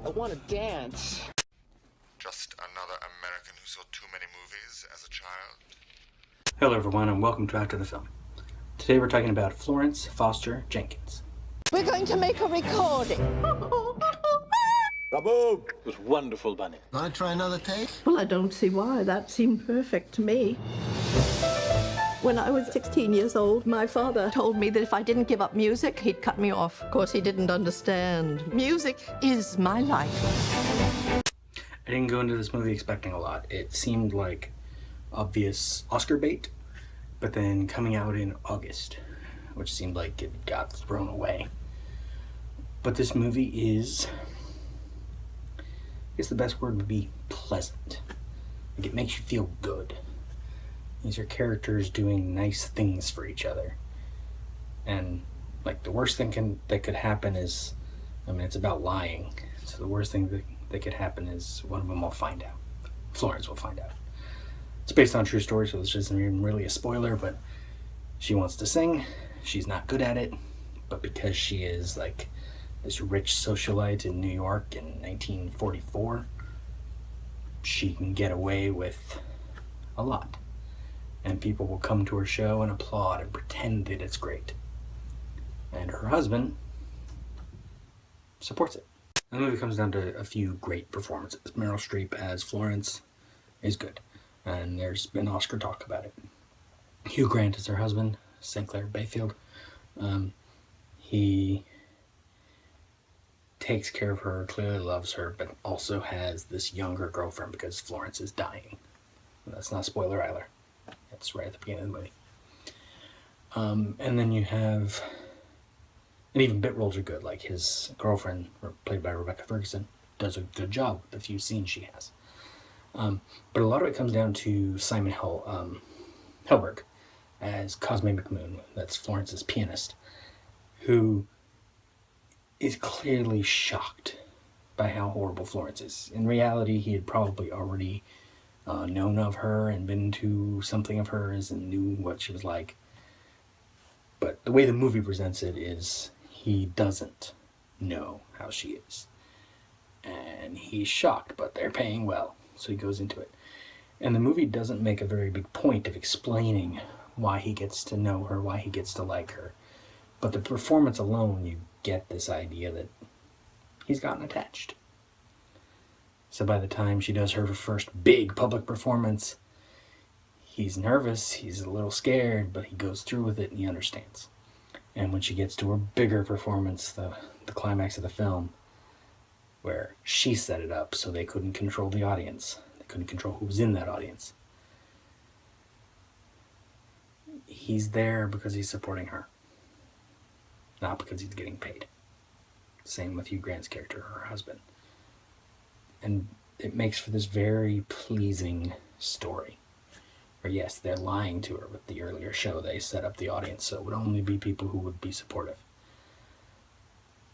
I want to dance. Just another American who saw too many movies as a child. Hello everyone and welcome to After the Film. Today we're talking about Florence Foster Jenkins. We're going to make a recording. Bravo! It was wonderful, Bunny. Want to try another take? Well, I don't see why. That seemed perfect to me. When I was 16 years old, my father told me that if I didn't give up music, he'd cut me off. Of course, he didn't understand. Music is my life. I didn't go into this movie expecting a lot. It seemed like obvious Oscar bait, but then coming out in August, which seemed like it got thrown away. But this movie is, I guess the best word would be pleasant. Like, it makes you feel good. These are characters doing nice things for each other. And like the worst thing that could happen is, I mean, it's about lying. So the worst thing that could happen is one of them will find out. Florence will find out. It's based on a true story, so this isn't even really a spoiler, but she wants to sing. She's not good at it, but because she is like this rich socialite in New York in 1944, she can get away with a lot. And people will come to her show and applaud and pretend that it's great. And her husband supports it. The movie comes down to a few great performances. Meryl Streep as Florence is good, and there's been Oscar talk about it. Hugh Grant is her husband, St. Clair Bayfield. He takes care of her, clearly loves her, but also has this younger girlfriend because Florence is dying. And that's not a spoiler either. It's right at the beginning of the movie. And then you have, and even bit roles are good, like his girlfriend, played by Rebecca Ferguson, does a good job with the few scenes she has. But a lot of it comes down to Simon Helberg as Cosme McMoon, that's Florence's pianist, who is clearly shocked by how horrible Florence is. In reality, he had probably already known of her and been to something of hers and knew what she was like. But the way the movie presents it is he doesn't know how she is. And he's shocked, but they're paying well, so he goes into it. And the movie doesn't make a very big point of explaining why he gets to know her, why he gets to like her. But the performance alone, you get this idea that he's gotten attached. So by the time she does her first big public performance, he's nervous, he's a little scared, but he goes through with it and he understands. And when she gets to her bigger performance, the climax of the film, where she set it up so they couldn't control the audience, they couldn't control who was in that audience, he's there because he's supporting her, not because he's getting paid. Same with Hugh Grant's character, her husband. And it makes for this very pleasing story. Where yes, they're lying to her with the earlier show. They set up the audience so it would only be people who would be supportive.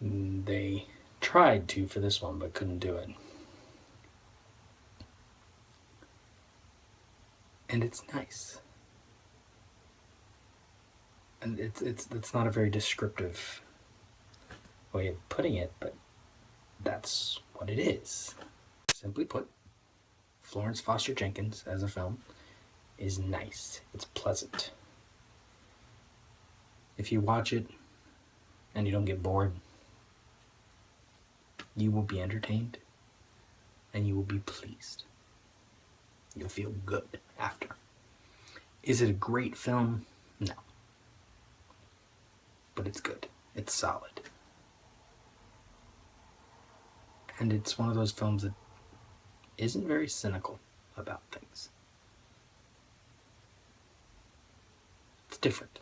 They tried to for this one, but couldn't do it. And it's nice. And it's not a very descriptive way of putting it, but that's what it is. Simply put, Florence Foster Jenkins as a film is nice. It's pleasant. If you watch it and you don't get bored, you will be entertained and you will be pleased. You'll feel good after. Is it a great film? No. But it's good. It's solid. And it's one of those films that isn't very cynical about things. It's different.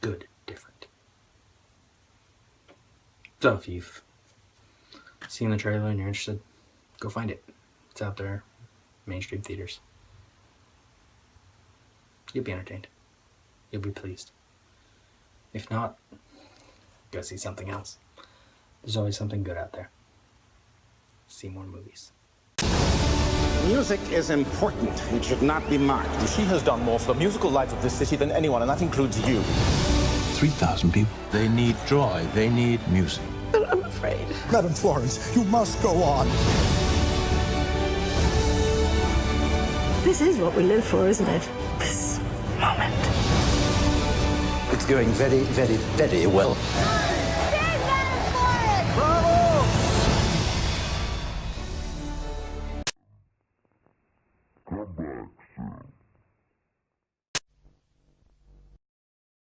Good, different. So if you've seen the trailer and you're interested, go find it. It's out there, mainstream theaters. You'll be entertained. You'll be pleased. If not, go see something else. There's always something good out there. See more movies. Music is important. It should not be mocked. She has done more for the musical life of this city than anyone, and that includes you. 3,000 people. They need joy. They need music. But I'm afraid afraid. Madam Florence, you must go on. This is what we live for, isn't it? This moment. It's going very, very, very well.